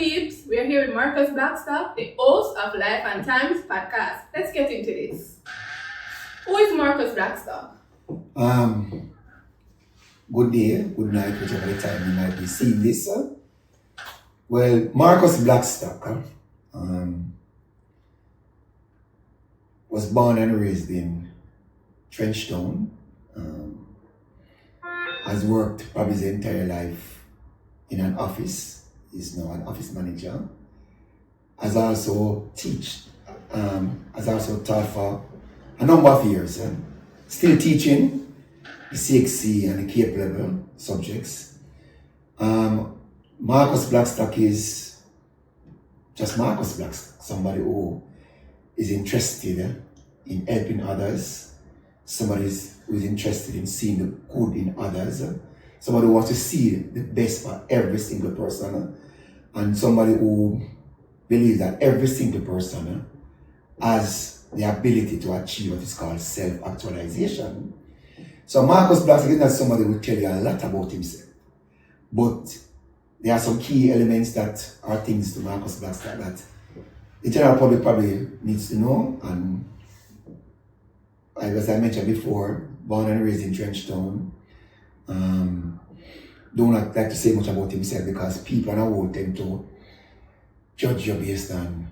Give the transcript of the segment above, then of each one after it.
peeps, we're here with Marcus Blackstock, the host of Life and Times podcast. Let's get into this. Who is Marcus Blackstock? Good day, good night, whichever time you might be seeing this. Well, Marcus Blackstock was born and raised in Trenchtown. Has worked probably his entire life in an office. Is now an office manager. Has also taught for a number of years. Still teaching the CXC and the CAPE level subjects. Marcus Blackstock is just Marcus Blackstock, somebody who is interested in helping others, somebody who is interested in seeing the good in others, somebody who wants to see the best for every single person, and somebody who believes that every single person has the ability to achieve what is called self-actualization. So Marcus Blackstock is not somebody who will tell you a lot about himself, but there are some key elements that are things to Marcus Blackstock that the general public probably needs to know. And as I mentioned before, born and raised in Trenchtown. Do not like to say much about himself because people on the whole tend to judge you based on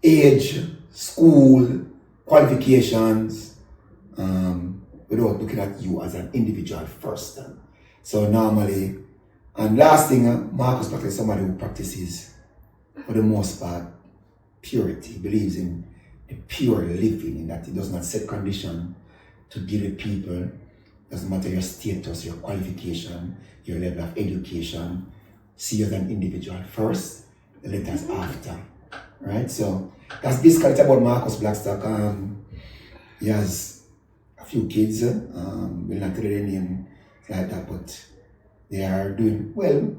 age, school, qualifications, without looking at you as an individual first. So normally, and last thing, Marcus Blackstock is somebody who practices, for the most part, purity, believes in the pure living, in that he does not set condition to deal with people. Doesn't matter your status, your qualification, your level of education. See you as an individual first, the letters after, right? So that's basically about Marcus Blackstock. He has a few kids. We'll not tell their name like that, but they are doing well.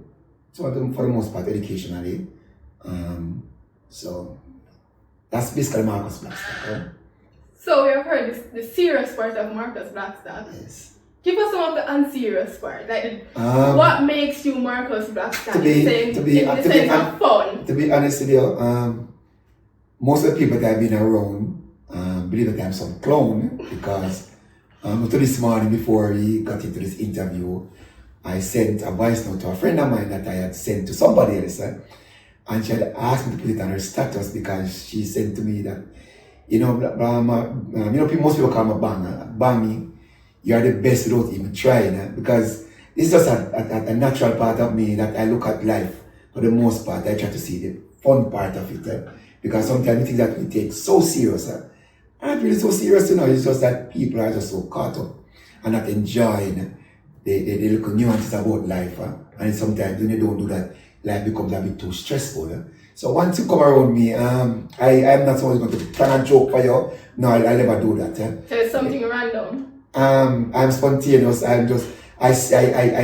Some of them, for the most part, educationally. So that's basically Marcus Blackstock. Right? So we have heard the serious part of Marcus Blackstock. Yes. Give us some of the unserious part. Like, what makes you Marcus Blackstock? To be honest with you, most of the people that I've been around believe that I'm some clown because until this morning before we got into this interview, I sent a voice note to a friend of mine that I had sent to somebody else, and she had asked me to put it on her status because she said to me that, most people call me Bangy. You are the best without even trying, because it's just a natural part of me that I look at life. For the most part, I try to see the fun part of it, because sometimes things that we take so serious aren't really so serious, it's just that people are just so caught up and not enjoying the little nuances about life, and sometimes when you don't do that, life becomes a bit too stressful. So once you come around me, I am not someone who's going to plan a joke for you. No, I'll never do that. So it's something random. I'm spontaneous. I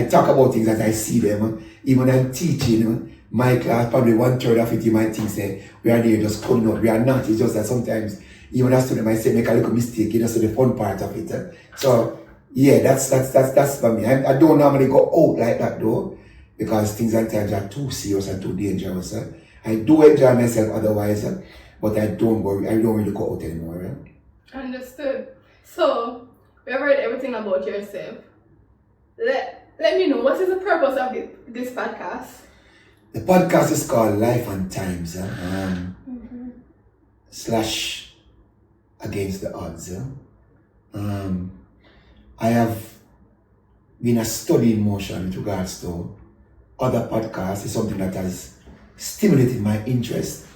talk about things as I see them. Even when I'm teaching my class, probably 1/3 of it you might think say we are there just coming out. We are not. It's just that sometimes even a student might say make a little mistake. You know, so the fun part of it. So yeah, that's for me. I don't normally go out like that though, because things at times are too serious and too dangerous. I do enjoy myself otherwise, but I don't really go out anymore. Understood. So we have heard everything about yourself. Let me know, what is the purpose of this podcast? The podcast is called Life and Times, / Against the Odds. I have been a study in motion with regards to other podcasts. It's something that has stimulated my interest,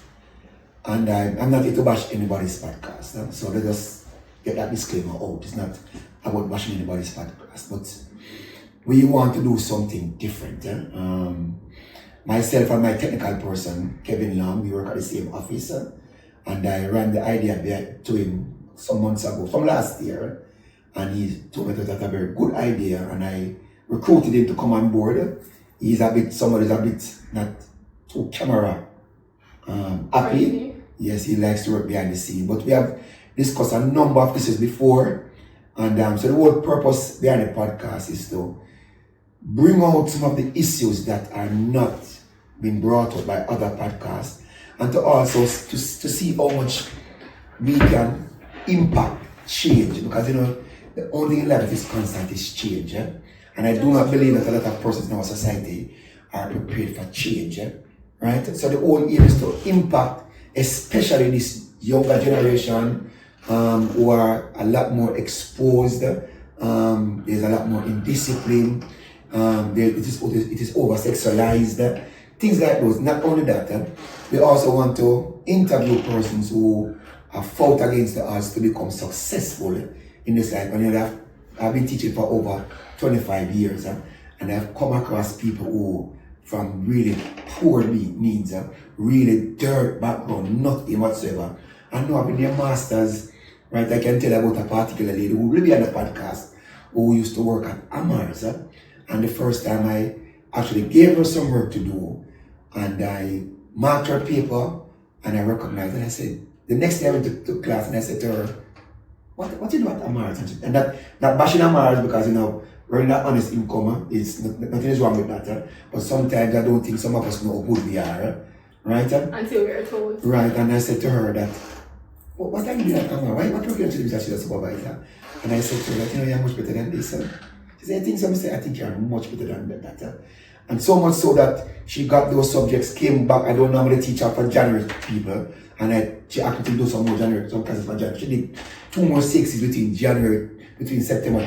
and I'm not here to bash anybody's podcast. So let us get that disclaimer out. It's not about bashing anybody's podcast, but we want to do something different. Myself and my technical person, Kevin Lam, we work at the same office, and I ran the idea to him some months ago, from last year, and he told me that that's a very good idea, and I recruited him to come on board. He's somebody who's a bit not too camera happy. Yes, he likes to work behind the scene, but we have discussed a number of cases before, and so the whole purpose behind the podcast is to bring out some of the issues that are not been brought up by other podcasts, and to also to see how much we can impact change, because the only thing in life that is constant is change. And I do not believe that a lot of persons in our society are prepared for change. Right? So the whole aim is to impact, especially this younger generation who are a lot more exposed. There's a lot more indiscipline. It is over sexualized. Things like those. Not only that, we also want to interview persons who have fought against the odds to become successful in this life. And I've been teaching for over 25 years, and I've come across people who, from really poor needs, really dirt background, nothing whatsoever. And now I've been their masters, right? I can tell about a particular lady who will be on the podcast who used to work at Amars. And the first time I actually gave her some work to do, and I marked her paper, and I recognized, and I said, the next day I went to class, and I said to her, what you do at Amars? And not bashing Amars, because we're not honest income. Nothing is wrong with that. But sometimes I don't think some of us know how good we are. Right? Until we are told. Right, and I said to her that, what are you doing at Amars? What work you do as a supervisor? And I said to her that, you're much better than this. She said, I think you're much better than that. And so much so that she got those subjects, came back. I don't normally teach her for January people. And she actually do some more January, some classes for January. She did 2 more 6s between September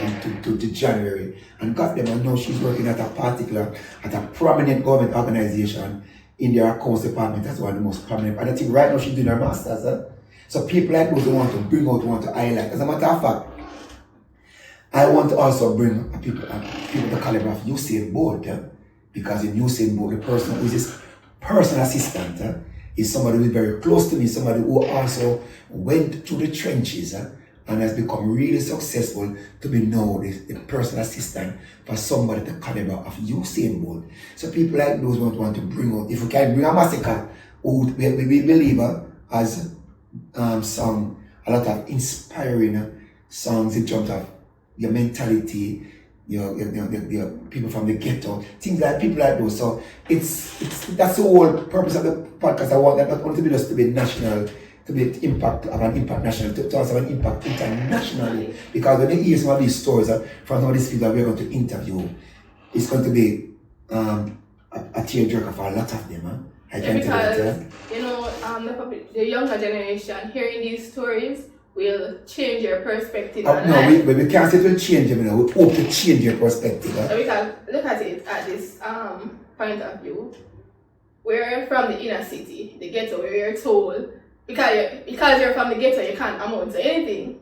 to January, and got them. And now she's working at a prominent government organization in their accounts department as one of the most prominent. And I think right now she's doing her masters. So people like those who want to bring out, want to highlight. As a matter of fact, I want to also bring people the caliber of Usain Bolt, because in Usain Bolt, the person who is his personal assistant is somebody who is very close to me, somebody who also went to the trenches and has become really successful to be now the personal assistant for somebody the caliber of Usain Bolt. So people like those who want to bring out, if we can bring a massacre, who we believe has sung a lot of inspiring songs in terms of your mentality, your people from the ghetto, things like people like those. So that's the whole purpose of the podcast. I want that not only to be just to be national, to be have an impact national, to also have an impact internationally. Because when you hear some of these stories from some of these people that we're going to interview, it's going to be a tearjerker for a lot of them. I can tell you, the younger generation hearing these stories will change your perspective. No, we can't say it will change them. We hope to change your perspective. So we can look at it at this point of view. We're from the inner city, the ghetto, where you're told because you're from the ghetto, you can't amount to anything.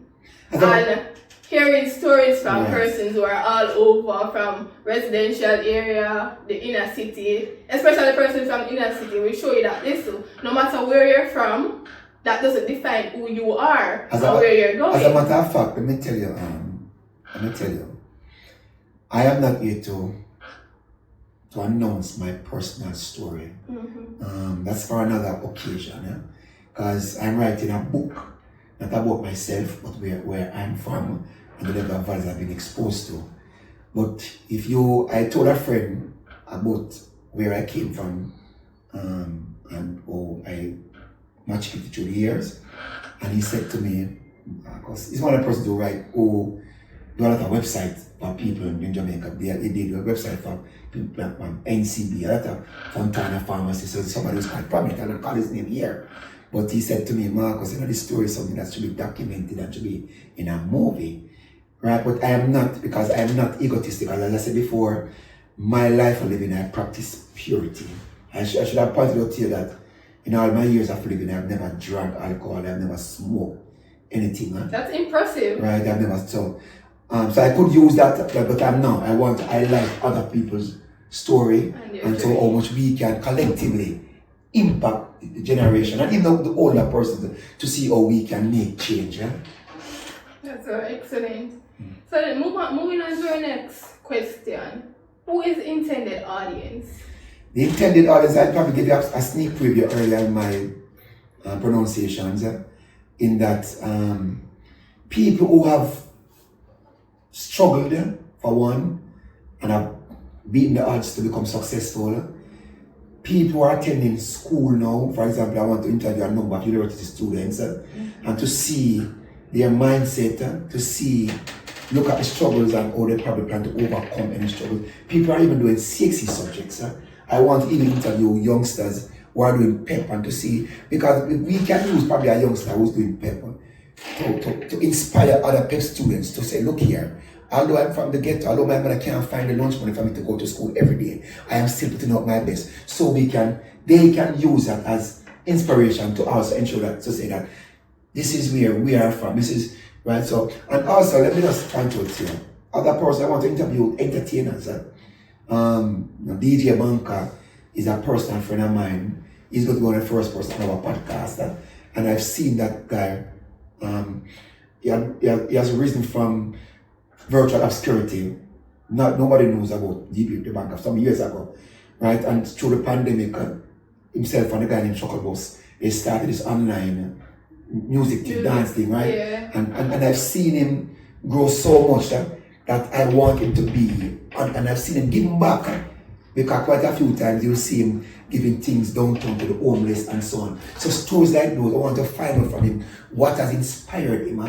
And hearing stories from persons who are all over, from residential area, the inner city, especially persons from the inner city, will show you that listen, no matter where you're from, that doesn't define who you are or where you're going. As a matter of fact, let me tell you, I am not here to announce my personal story. Mm-hmm. That's for another occasion, because I'm writing a book, not about myself, but where I'm from and the level of values I've been exposed to. But I told a friend about where I came from, and I matched it through the years, and he said to me, because he's one of the persons who do a lot of websites for people in Jamaica. They do a website for people from NCB, a lot of Fontana Pharmacy, so somebody who's quite prominent. I don't call his name here. But he said to me, Marcus, this story is something that should be documented and should be in a movie. Right? But I am not, because I am not egotistical. As I said before, my life of living, I practice purity. I should have pointed out to you that in all my years of living, I've never drank alcohol, I've never smoked anything. That's impressive. Right, I've never so I could use that, but I'm not. I like other people's story, and so how much we can collectively impact the generation and even the older person to see how we can make change. That's excellent. So then moving on to our next question. Who is the intended audience? The intended audience, I'll probably give you a sneak preview earlier in my pronunciations, in that people who have struggled for one and have beaten the odds to become successful, people are attending school now. For example, I want to interview a number of university students and to see their mindset, to see, look at the struggles and how they probably plan to overcome any struggles. People are even doing sexy subjects. I want to even interview youngsters who are doing PEP and to see, because we can use probably a youngster who's doing PEP to inspire other PEP students to say, look here, although I'm from the ghetto, although my mother can't find the lunch money for me to go to school every day, I am still putting up my best. So they can use that as inspiration to also ensure that, to say that this is where we are from, this is, right? So, and also, let me just point out here, other person I want to interview, entertainers. DJ Banka is a personal friend of mine. He's going to be one of the first person on our podcast. And I've seen that guy. He has risen from virtual obscurity. Nobody knows about DJ Banka some years ago, right? And through the pandemic, himself and a guy named Chucklebus, they started this online music thing, dance thing, right? Yeah. And I've seen him grow so much that I want him to be, and I've seen him giving back, because quite a few times you'll see him giving things downtown to the homeless and so on. So stories like those, I want to find out from him what has inspired him,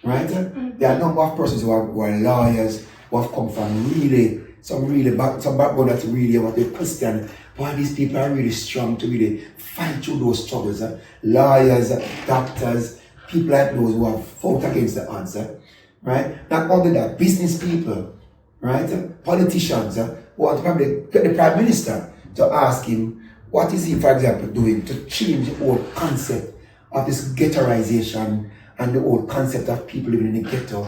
right? There are a number of persons who are lawyers, who have come from some background that's really what they question. Why these people are really strong to really fight through those struggles. Lawyers, doctors, people like those who have fought against the odds. Right? Not only that, business people, right? Politicians who want to probably get the Prime Minister to ask him what is he, for example, doing to change the whole concept of this ghettoization and the whole concept of people living in the ghetto.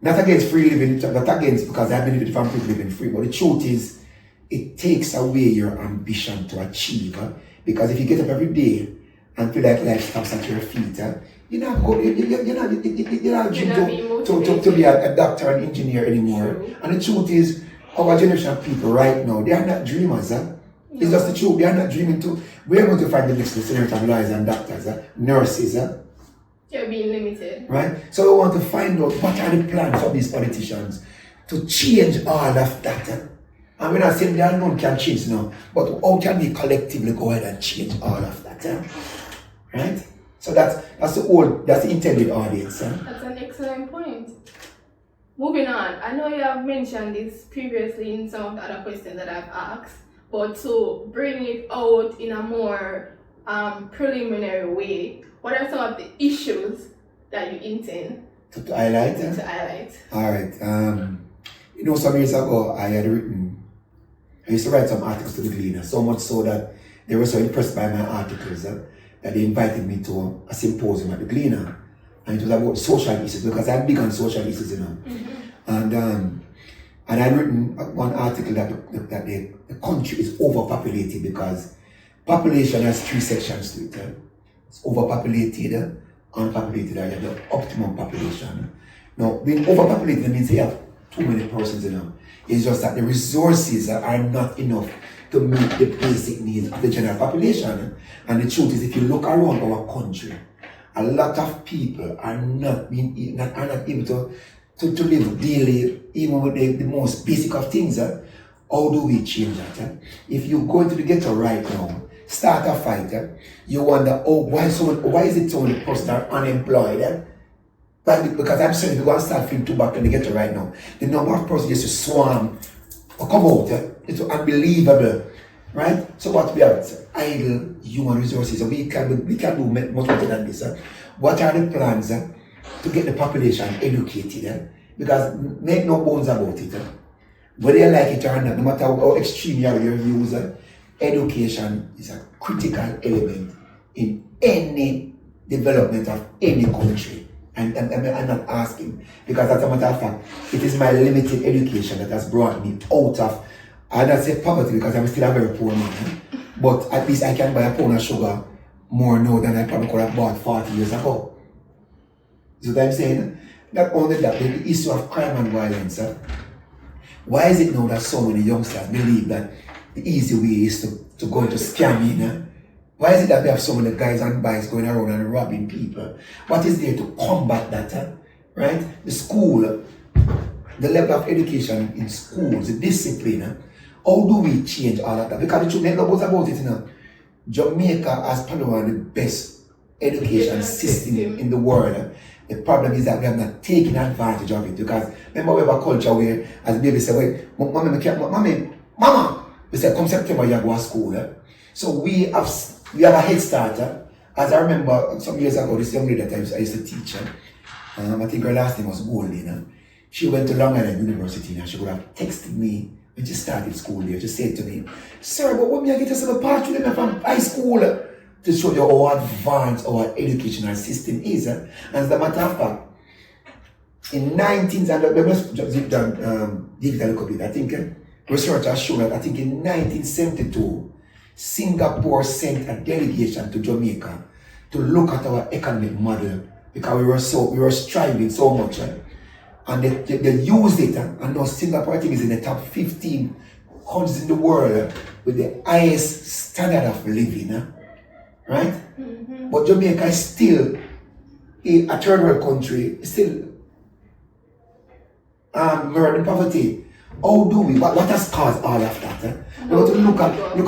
Not against free living, not against, because I believe from people living free, but the truth is, it takes away your ambition to achieve. Because if you get up every day and feel like life stops at your feet, you're not dreaming to be a doctor and engineer anymore. True. And the truth is, our generation of people right now, they are not dreamers. It's just the truth, they are not dreaming to. We are going to find the next listeners and lawyers and doctors, nurses. You're being limited. Right? So we want to find out what are the plans of these politicians to change all of that. And we're not saying that none can change now, but how can we collectively go ahead and change all of that? Right? So that's the intended audience. That's an excellent point. Moving on, I know you have mentioned this previously in some of the other questions that I've asked, but to bring it out in a more preliminary way, what are some of the issues that you intend to highlight? To highlight. All right. Some years ago, I used to write some articles to the Gleaner, so much so that they were so impressed by my articles that they invited me to a symposium at the Gleaner. And it was about social issues, because I'm big on social issues, And I'd written one article that the country is overpopulated, because population has three sections to it. It's overpopulated, unpopulated, and you have the optimum population. Now, being overpopulated means you have too many persons, It's just that the resources are not enough to meet the basic needs of the general population. And the truth is, if you look around our country, a lot of people are not able to live daily, even with the most basic of things. How do we change that? If you go into the ghetto right now, start a fight, you wonder, why is it so many persons are unemployed? Because I'm saying, if you go and start feeling too bad in the ghetto right now, the number of persons just to swarm or come out, it's unbelievable, right? So what we have, idle human resources, we can do much better than this. What are the plans to get the population educated? Because make no bones about it. Whether you like it or not, no matter how extreme your views, education is a critical element in any development of any country. And I'm not asking, because as a matter of fact, it is my limited education that has brought me out of, I don't say poverty, because I'm still a very poor man, but at least I can buy a pound of sugar more now than I probably could have bought 40 years ago. You see what I'm saying? Not only that, the issue of crime and violence. Why is it now that so many youngsters believe that the easy way is to go into scamming? Why is it that we have so many guys on bikes going around and robbing people? What is there to combat that? Right? The school, the level of education in schools, the discipline, How do we change all of that? Because the truth ain't no about it, you know. Jamaica has probably one of the best education system in the world. The problem is that we have not taken advantage of it, because remember we have a culture where, as the baby said, wait, mama, we said, come September you go to school. So we have a head start. As I remember some years ago, this young lady that I used to teach, I think her last name was Goldie. She went to Long Island University and she would have texted me when she started school there. She said to me, sir, but when I get us a part with them from high school to show you how advanced our educational system is. And as a matter of fact, in 19, and let us just dig it a little bit. I think research has shown that I think in 1972, Singapore sent a delegation to Jamaica to look at our economic model, because we were striving so much. And they used it, and now Singapore, I think, is in the top 15 countries in the world with the highest standard of living, right? Mm-hmm. But Jamaica is still a third world country, still murder poverty. How do we? What has caused all of that? We have to look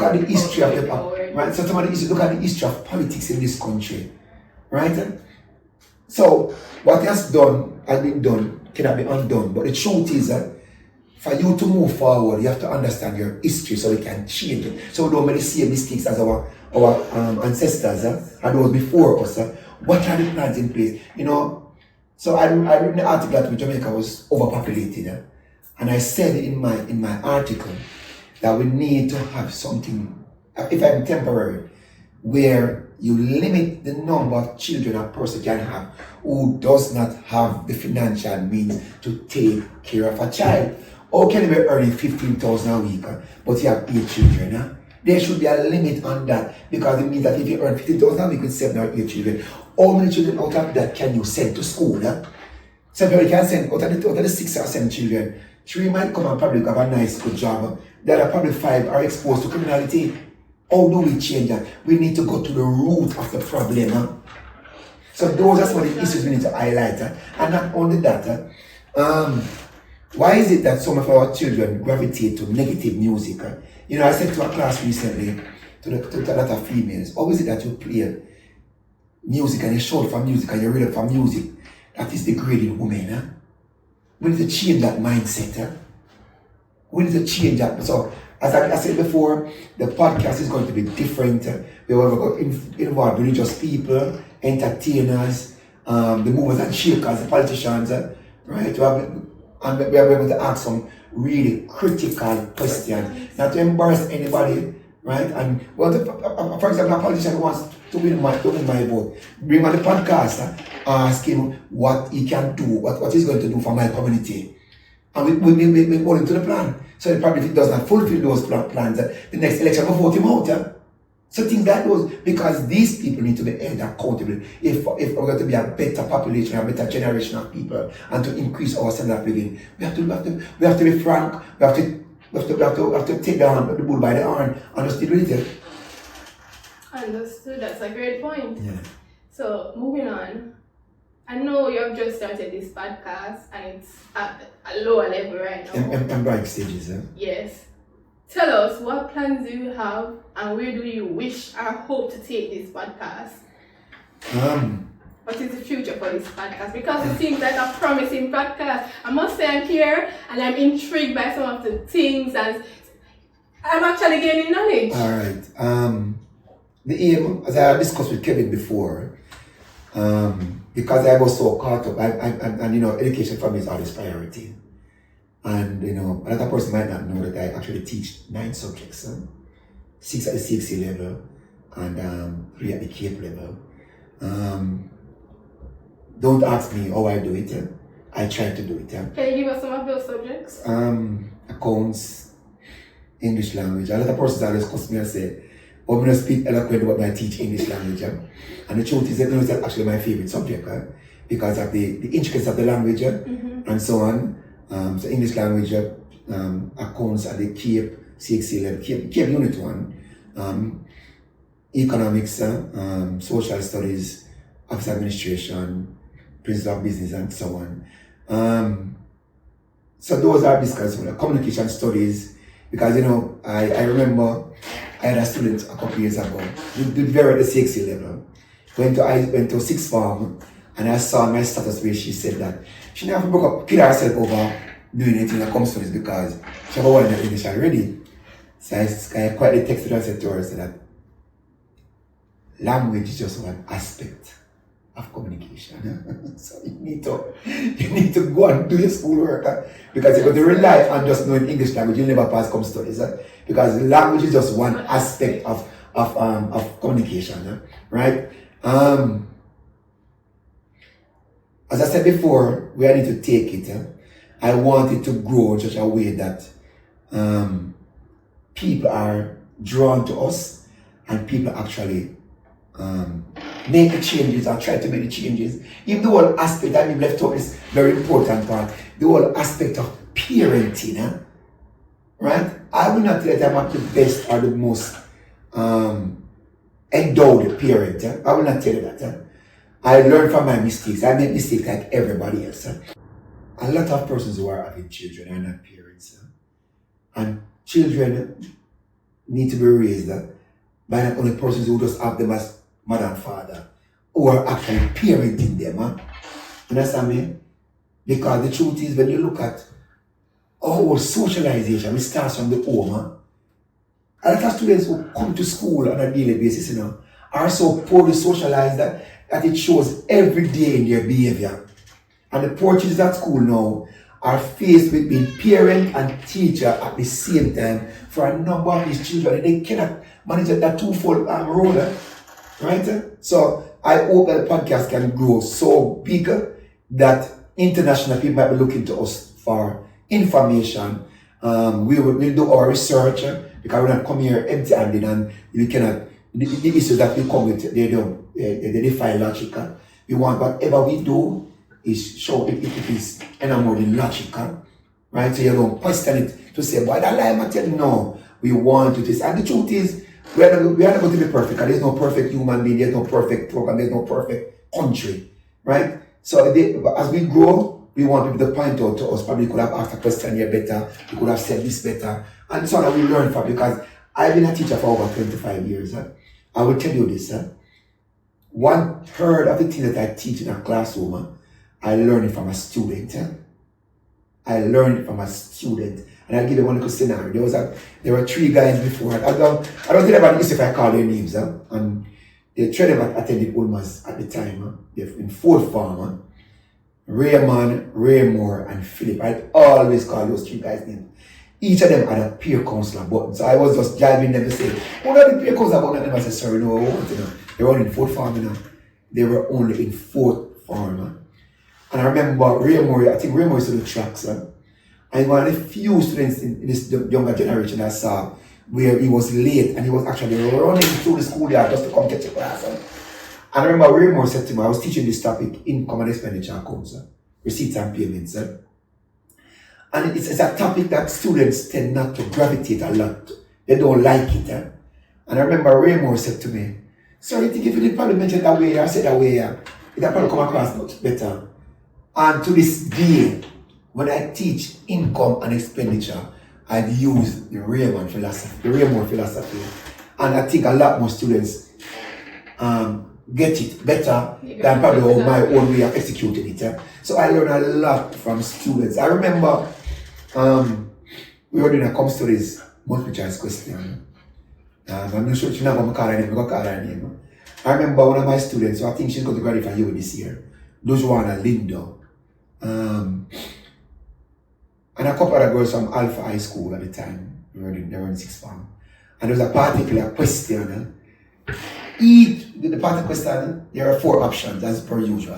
at the history of the right. So somebody look at the history of politics in this country, right? So what has been done cannot be undone. But the truth is that for you to move forward, you have to understand your history so you can change it. So we don't make the same mistakes as our ancestors and those before us. What are the plans in place? You know, so I read an article that Jamaica was overpopulated. And I said in my article that we need to have something, if I'm temporary, where you limit the number of children a person can have who does not have the financial means to take care of a child. How can you be earning 15,000 a week, but you have 8 children? There should be a limit on that, because it means that if you earn 15,000 a week with 7 or 8 children, how many children out of that can you send to school? So if you can send out of the 6 or 7 children, 3 might come and probably have a nice good job. There are probably 5 are exposed to criminality. How do we change that? We need to go to the root of the problem. So those are some of the issues we need to highlight. And not only that, why is it that some of our children gravitate to negative music? You know, I said to a class recently, to a lot of females, how is it that you play music and you shout for music and you read for music that is degrading women? We need to change that mindset. We need to change that. So, as I said before, the podcast is going to be different. We will go involve religious people, entertainers, the movers and shakers, the politicians, right? And we are able to ask some really critical questions, not to embarrass anybody, right? And well, for example, a politician who wants to win my vote, bring on the podcast, ask him what he can do, what he's going to do for my community. And we put him to the plan. So probably if he does not fulfill those plans, the next election will vote him out. So things like those, because these people need to be held accountable. If we're going to be a better population, a better generation of people, and to increase our standard of living, we have to be frank. We have to take the bull by the horn and just deal with it. Understood. That's a great point. Yeah. So moving on. I know you have just started this podcast and it's at a lower level right now. And bright stages, Yes. Tell us, what plans do you have and where do you wish or hope to take this podcast? What is the future for this podcast? Because it seems like a promising podcast. I must say I'm here and I'm intrigued by some of the things and I'm actually gaining knowledge. All right. The aim, as I discussed with Kevin before, because I was so caught up, and you know, education for me is always priority. And you know, another person might not know that I actually teach 9 subjects, 6 at the CXC level and 3 at the CAPE level. Don't ask me how I do it. I try to do it. Can you give us some of those subjects? Accounts, English language. A lot of persons always cuss me and say, I'm going to speak eloquent about my teach English language. And the truth is that it's actually my favorite subject because of the intricacies of the language and so on. So English language, accounts at the CAPE, CXC level, CAPE Unit 1, economics, social studies, office administration, principles of business and so on. So those are discussed. Communication studies, Because I remember I had a student a couple years ago, did very at the CXC level. I went to sixth form, and I saw my status where she said that she never kill herself over doing anything that comes to this because she never wanted to finish already. So I quietly texted her and said to her, that language is just one aspect of communication. So you need to go and do your schoolwork because you're going to rely on just knowing English language. You'll never pass com studies because language is just one aspect of communication, right? As I said before, we need to take it. I want it to grow in such a way that people are drawn to us and people actually make the changes or try to make the changes. Even the whole aspect that we've left out is very important part. The whole aspect of parenting, right? I will not tell you that I'm not the best or the most endowed parent. I will not tell you that. I learn from my mistakes. I make mistakes like everybody else. A lot of persons who are having children are not parents. And children need to be raised by not only persons who just have them as mother and father, who are actually parenting them. Understand me? Because the truth is, when you look at our socialization, it starts from the home. A lot of students who come to school on a daily basis, are so poorly socialized that it shows every day in their behavior. And the poor children at school now are faced with being parent and teacher at the same time for a number of these children. They cannot manage that twofold role, right? So I hope that the podcast can grow so big that international people might be looking to us for information. We'll do our research because we're not come here empty-handed and we cannot. The issues that we come with, they defy logic. We want whatever we do is show it is any more than logical, right? So you don't question it to say, boy, that lie, I tell you, no. We want it to, and the truth is, we are not going to be perfect. There's no perfect human being, there's no perfect program, there's no perfect country, right? So as we grow, we want people to point out to us, probably could have asked a question here better, we could have said this better, and so that we learn from, because I've been a teacher for over 25 years. I will tell you this, 1/3 of the things that I teach in a classroom, I learned it from a student. I learned it from a student. And I'll give you one little scenario. There were 3 guys before. I don't tell anybody this if I call their names. And the 3 of them attended Ulmas at the time. They're in 4th form. Raymond, Raymore, and Philip. I always call those 3 guys' names. Each of them had a peer counselor button. So I was just jiving them to say, what are the peer counselor button? And I said, sorry, no, I want to know. They were only in 4th form. They were only in 4th form. And I remember Raymore, I think Raymore used to do tracks. And one of the few students in this younger generation I saw where he was late and he was actually running through the schoolyard just to come catch a class. And I remember Raymore said to me, I was teaching this topic, income and expenditure accounts, receipts and payments. And it's a topic that students tend not to gravitate a lot. They don't like it. And I remember Raymore said to me, sir, you think if you did probably mention that way, I said that way, it probably come across much better. And to this day, when I teach income and expenditure, I've used the Raymore philosophy. And I think a lot more students get it better than probably my own way of executing it. So I learned a lot from students. I remember we were doing a com studies multiple choice question. I'm not sure she's not going to call her name, I'm going to call her name. I remember one of my students, so I think she's going to graduate from UWI this year, Dojwana Lindo. And a couple of girls from Alpha High School at the time, they were in 6th form. And there was a particular question. The particular question, there are 4 options as per usual.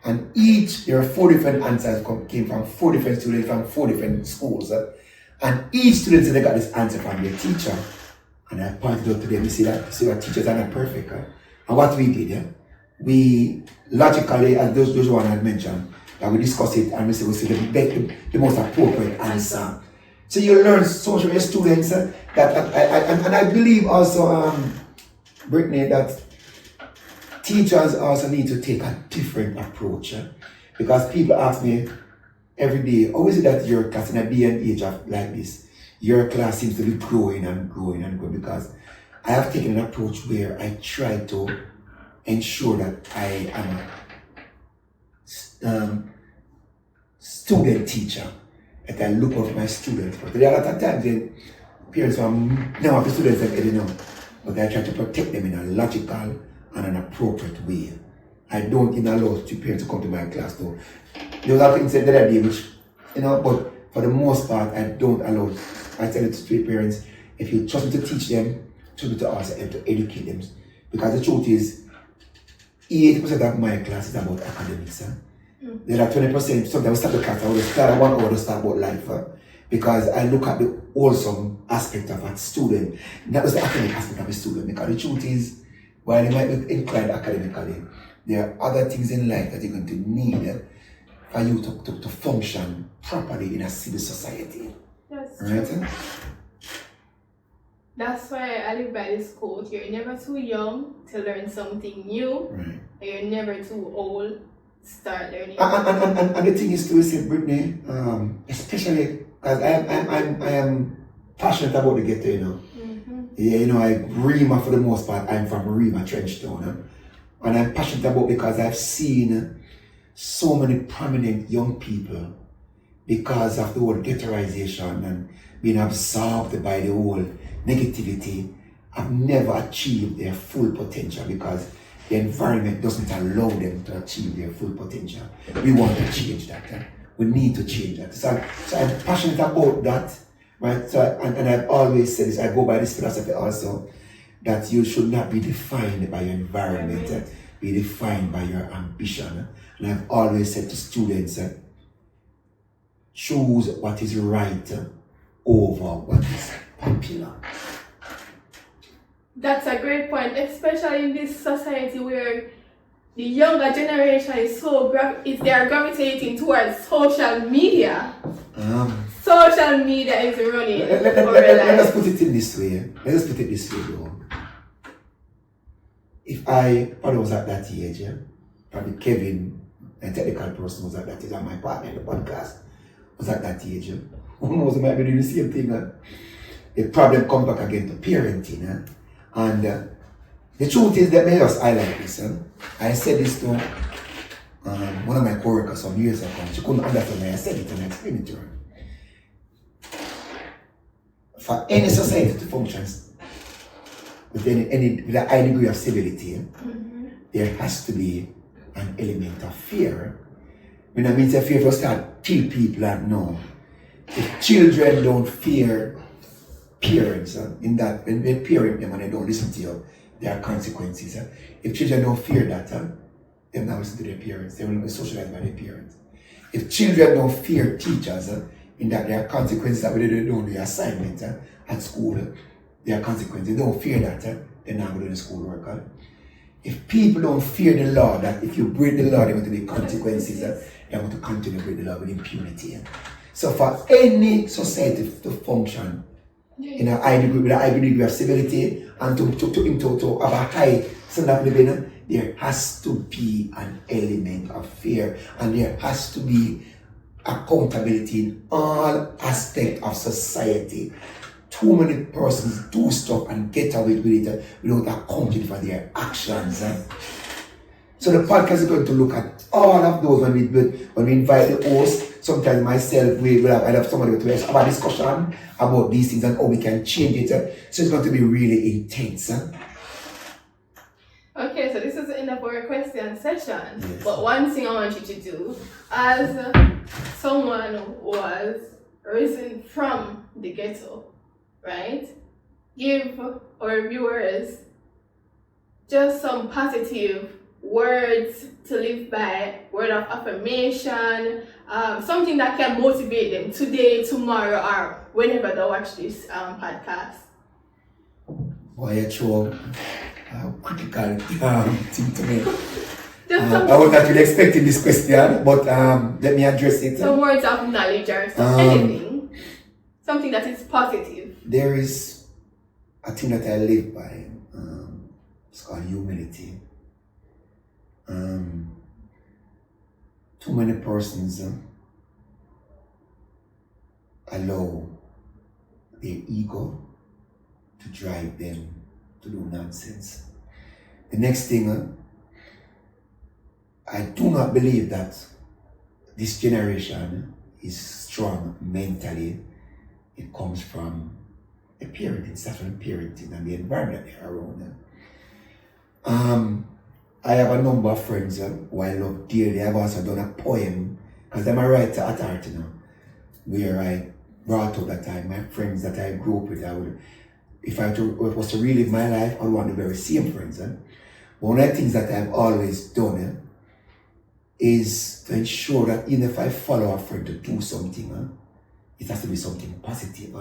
And there are 4 different answers came from 4 different students from 4 different schools. And each student said they got this answer from their teacher. And I pointed out to them, you see that teachers are not perfect. And what we did, we logically, as those one had mentioned, that we discuss it and we say the most appropriate answer. So you learn social with students and I believe also, Brittany, that teachers also need to take a different approach. Because people ask me every day, how is it that your class in a day and age of like this, your class seems to be growing and growing and growing because I have taken an approach where I try to ensure that I am a student teacher, that I look out for my students. But there are a lot of times when parents now the students are getting up, but I try to protect them in a logical and an appropriate way. I don't even allow parents to come to my class though. There was a thing said the other day which, but for the most part I don't allow. I tell it to street parents, if you trust me to teach them, trust me to also help to educate them. Because the truth is, 80% of my class is about academics. There are 20%, sometimes we start the class, I will start at 1 hour to start about life. Because I look at the wholesome aspect of a student, not just the academic aspect of a student. Because the truth is, while you might be inclined academically, there are other things in life that you're going to need for you to function properly in a civil society. That's right? true. That's why I live by this quote: you're never too young to learn something new, Right. and you're never too old to start learning. And the thing is to say, Brittany, especially because I am passionate about the ghetto, Yeah, I Rima for the most part. I'm from Rima, Trenchtown, and I'm passionate about because I've seen so many prominent young people because of the whole ghettoization and being absorbed by the whole negativity, have never achieved their full potential because the environment doesn't allow them to achieve their full potential. We want to change that. We need to change that. So I'm passionate about that, right? So, and I've always said this, I go by this philosophy also, that you should not be defined by your environment, be defined by your ambition. And I've always said to students, choose what is right over what is popular. That's a great point, especially in this society where the younger generation is they are gravitating towards social media. Social media is running. Let us put it in this way. Let us put it this way, though. If I probably was at that age, probably Kevin, a technical person, was at that age, and my partner in the podcast was at that age, who knows, we might be doing the same thing. The problem comes back again to parenting. And the truth is that I like this. I said this to one of my co-workers some years ago. She couldn't understand me. I said it and I explained it to her. For any society to function with with a high degree of civility, there has to be an element of fear. When I mean fear, to start kill people and no. If children don't fear parents, in that when they parent them and they don't listen to you, there are consequences. If children don't fear that, they'll not listen to their parents. They will not be socialized by their parents. If children don't fear teachers, in that there are consequences that when they don't do the assignment at school, there are consequences. They don't fear that, they're not going to do the schoolwork. If people don't fear the law, that if you break the law, there are going to be consequences, they're going to continue to break the law with impunity. So for any society to function in a high degree, with a high degree of civility and to have a high standard of living, there has to be an element of fear and there has to be accountability in all aspects of society. Too many persons do stuff and get away with it without accounting for their actions. So the podcast is going to look at all of those when we invite the host. Sometimes myself, I have somebody to have a discussion about these things and how we can change it. So it's going to be really intense. Okay, so this is the end of our question session. Yes. But one thing I want you to do, as someone who was risen from the ghetto, right? Give our viewers just some positive words to live by, word of affirmation, something that can motivate them today, tomorrow, or whenever they watch this podcast. Boy, it's a critical thing to me. I was not really expecting this question, but let me address it. Some words of knowledge or anything. Something that is positive. There is a thing that I live by. It's called humility. Too many persons allow their ego to drive them to do nonsense. The next thing, I do not believe that this generation is strong mentally. It comes from the parenting, stuff from parenting and the environment they're around. I have a number of friends who I love dearly. I've also done a poem, because I'm a writer at art, where I brought up that time, my friends that I grew up with, if I was to relive my life, I would want the very same friends. One of the things that I've always done is to ensure that even if I follow a friend to do something, it has to be something positive.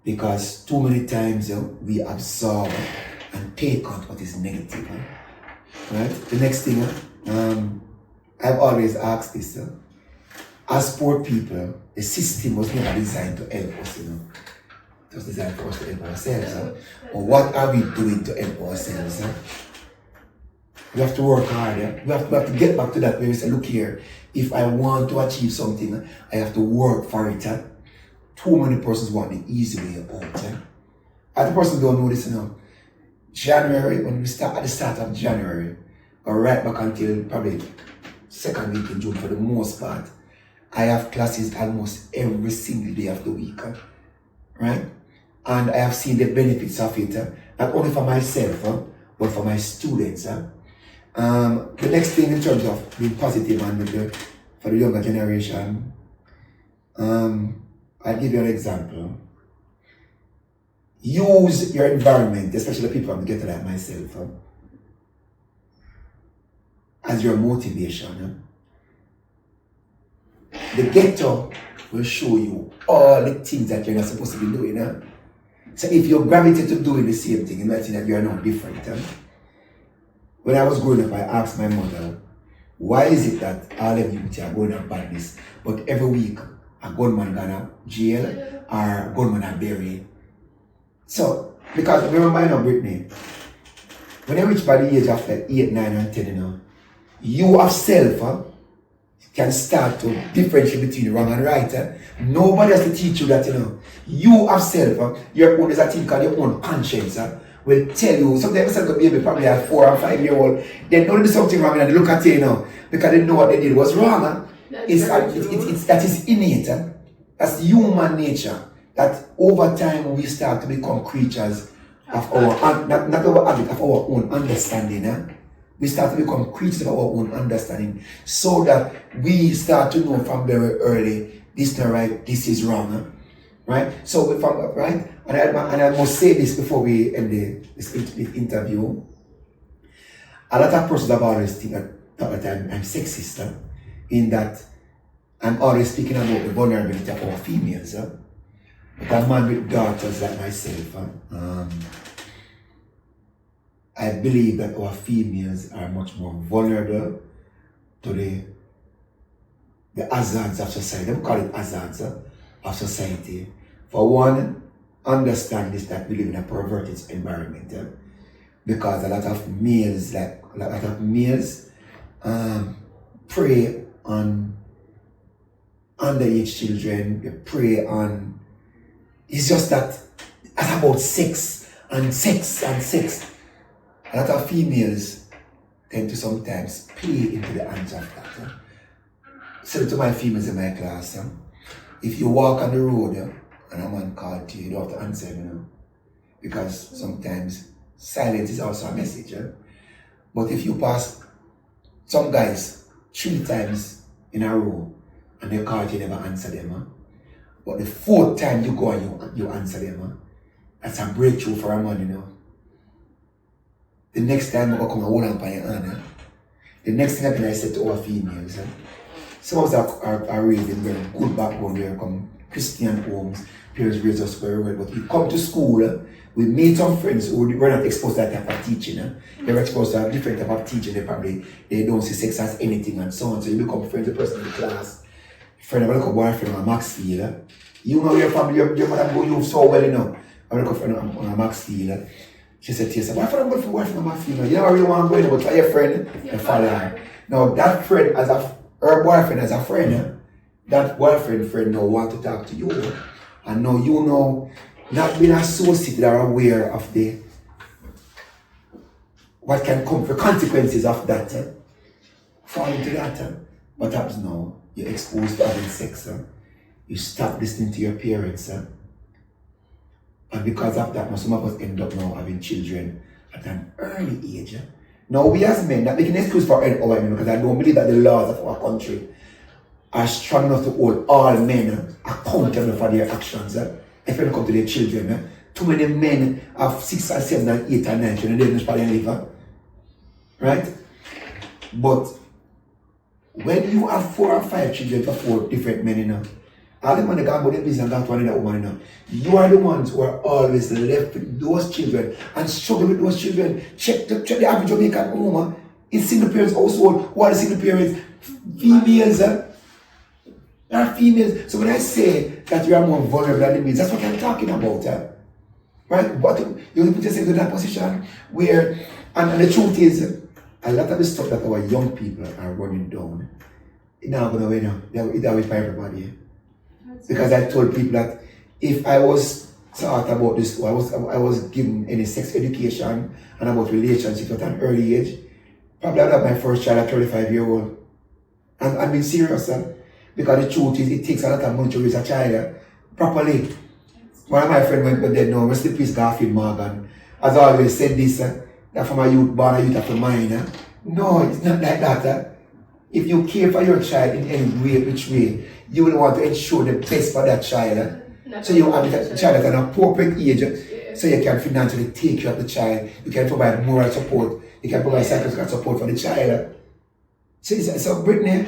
Because too many times we absorb and take on what is negative. Right? The next thing, I've always asked this, as poor people, the system was never designed to help us, It was designed for us to help ourselves. But what are we doing to help ourselves? We have to work harder. We have to get back to that where we say, look here, if I want to achieve something, I have to work for it. Too many persons want the easy way out. Other persons don't know this, January, when we start at the start of January, or right back until probably second week in June for the most part, I have classes almost every single day of the week. Right? And I have seen the benefits of it, not only for myself, but for my students. The next thing in terms of being positive and for the younger generation, I'll give you an example. Use your environment, especially the people from the ghetto like myself, as your motivation. The ghetto will show you all the things that you're not supposed to be doing. So if you gravitate to doing the same thing, you might think that you are not different. When I was growing up, I asked my mother, why is it that all of you are going on badness, but every week a gunman gone to jail or a gunman are buried? So, because remember, Brittany, when you reach by the age of like 8, 9, and 10, you yourself can start to differentiate between wrong and right. Nobody has to teach you that, You yourself, your own, is a thing called your own conscience, will tell you. Sometimes a baby probably at 4 or 5 years old, they don't do something wrong and they look at you now because they know what they did was wrong. That is innate. That's human nature. That over time we start to become creatures of our not our habit, of our own understanding. We start to become creatures of our own understanding, so that we start to know from very early, this is not right, this is wrong. Right? So right? And I must say this before we end this interview. A lot of persons have always think that I'm sexist, in that I'm always speaking about the vulnerability of our females. But a man with daughters like myself, I believe that our females are much more vulnerable to the hazards of society. We call it hazards of society. For one, understand this, that we live in a perverted environment. Because a lot of males prey on underage children, they prey on. It's just that it's about sex. A lot of females tend to sometimes play into the hands of that. So to my females in my class, if you walk on the road and a man calls to you, you don't have to answer him, because sometimes silence is also a message. But if you pass some guys 3 times in a row and they call you, you never answer them, but the 4th time you go and you answer them, that's a breakthrough for a man, The next time I come and hold on by your hand, the next thing I said to our females, some of us are raised in very good background, they come Christian homes, parents raise us very well, but we come to school, we meet some friends who were not exposed to that type of teaching. They were exposed to a different type of teaching, they don't see sex as anything and so on, so you become friends with the person in the class. Friend of a little boyfriend on Maxfield. You know your family, your mother go you so well, I look friend on Maxfield. She said to yourself, why for a boyfriend on Maxfield? You never really want to go in, but for your friend, your father. Now that friend her boyfriend as a friend, that boyfriend now want to talk to you. And now you know, not being associated or aware of the what can come for consequences of that. Fall into that. What happens now? You're exposed to having sex. You stop listening to your parents. And because of that, now some of us end up now having children at an early age. Now we as men, that making an excuse for our men, because I don't believe that the laws of our country are strong enough to hold all men accountable for their actions. If when it comes to their children, too many men have 6 or 7 and 8 and 9 children, they don't probably live. Right? But when you have 4 or 5 children for 4 different men, all the money gone about their business and got one in that woman, you are the ones who are always left with those children and struggle with those children. Check the average Jamaican woman in single parents household. Who are the single parents? Females. There are females. So when I say that you are more vulnerable than the males, that's what I'm talking about. Right? But you put yourself in that position where, and the truth is, a lot of the stuff that our young people are running down, it's not going to win. It's always for everybody. Because I told people that if I was taught about this, I was given any sex education and about relationships at an early age, probably I'd have my first child at 35-year-old. And I'm being serious, because the truth is it takes a lot of money to raise a child properly. One of my friends went dead now, rest in peace, Garfield Morgan, has always said this, that from a youth born, a youth after mine. No, it's not like that. If you care for your child in any way, which way, you will want to ensure the best for that child. So you have a child at an appropriate age, so you can financially take care of the child. You can provide moral support. You can provide psychological support for the child. So Brittany,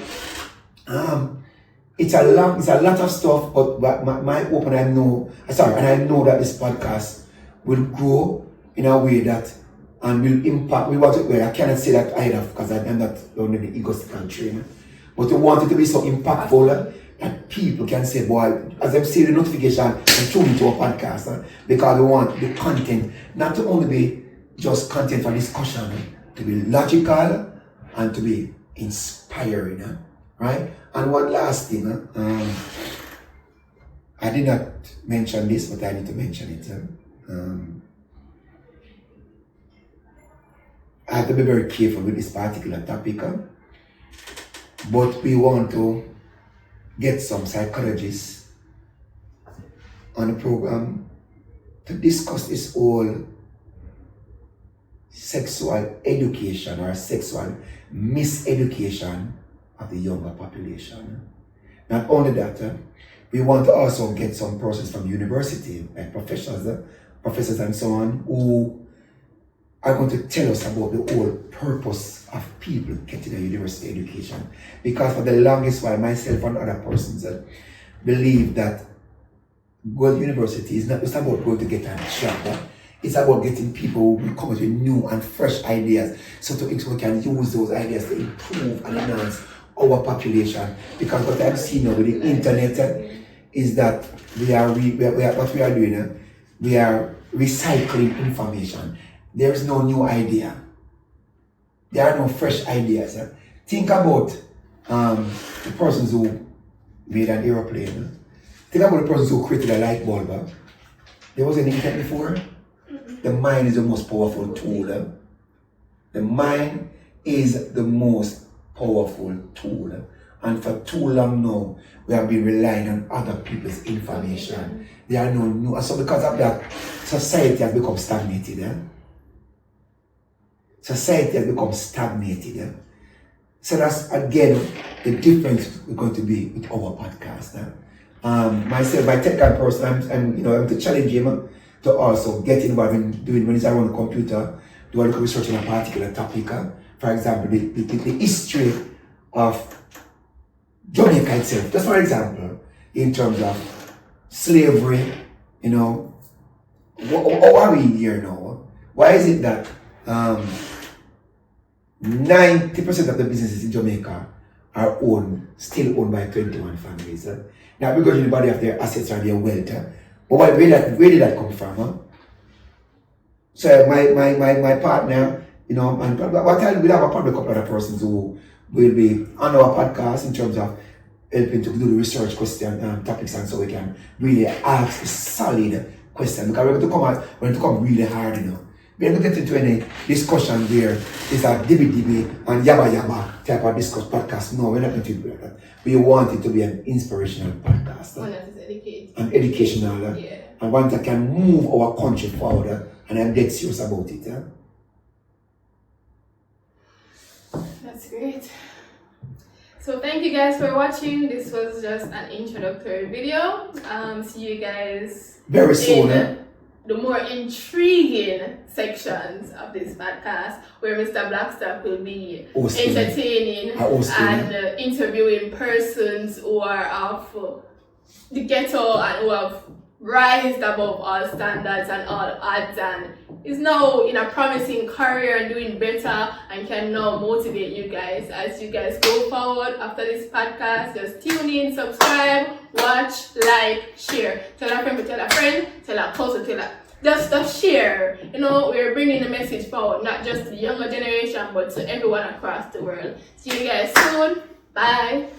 it's a lot of stuff, but my hope, and I know that this podcast will grow in a way that and will impact. I cannot say that either because I'm not only the egotistical trainer, but we want it to be so impactful that people can say, boy, as I'm saying the notification and tune into a podcast, because we want the content not to only be just content for discussion, to be logical and to be inspiring, right? And one last thing, I did not mention this, but I need to mention it. I have to be very careful with this particular topic, but we want to get some psychologists on the program to discuss this whole sexual education or sexual miseducation of the younger population. Not only that, we want to also get some persons from university, like professors and so on, who are going to tell us about the whole purpose of people getting a university education. Because for the longest while, myself and other persons believe that going to university is not just about going to get a job. It's about getting people who come with new and fresh ideas, so we can use those ideas to improve and enhance our population. Because what I'm seeing now with the internet is that what we are doing, we are recycling information. There's no new idea. There are no fresh ideas. Think about the persons who made an aeroplane. Think about the persons who created a light bulb. There wasn't internet before. The mind is the most powerful tool. The mind is the most powerful tool. And for too long now, we have been relying on other people's information. There are no new. So because of that, society has become stagnated. Society has become stagnated. So that's again the difference we're going to be with our podcast. Myself, my technical person, I'm to challenge him to also get involved in doing when he's around the computer, do a little research on a particular topic. For example, the history of Jamaica itself. Just for example, in terms of slavery, how are we here now? Why is it that 90% of the businesses in Jamaica are still owned by 21 families? Now, because anybody have their assets or their wealth, but where did that come from? So my partner, and what time we'll have probably a couple other persons who will be on our podcast in terms of helping to do the research question topics, and so we can really ask solid questions, because we're going to come really hard, you know. We're not get into any discussion where it's a dibby and yabba type of podcast. No, we're not going to do that. We want it to be an inspirational podcast. One that is educated. And educational. Yeah. And one that can move our country forward. And I'm dead serious about it. That's great. So thank you guys for watching. This was just an introductory video. See you guys very soon. The more intriguing sections of this podcast, where Mr. Blackstock will be entertaining and interviewing persons who are of the ghetto and who have rised above all standards and all odds, and is now in a promising career and doing better, and can now motivate you guys as you guys go forward after this podcast. Just tune in, subscribe, watch, like, share. Tell a friend, tell a cousin, tell a just share. You know, we're bringing the message forward, not just to the younger generation, but to everyone across the world. See you guys soon. Bye.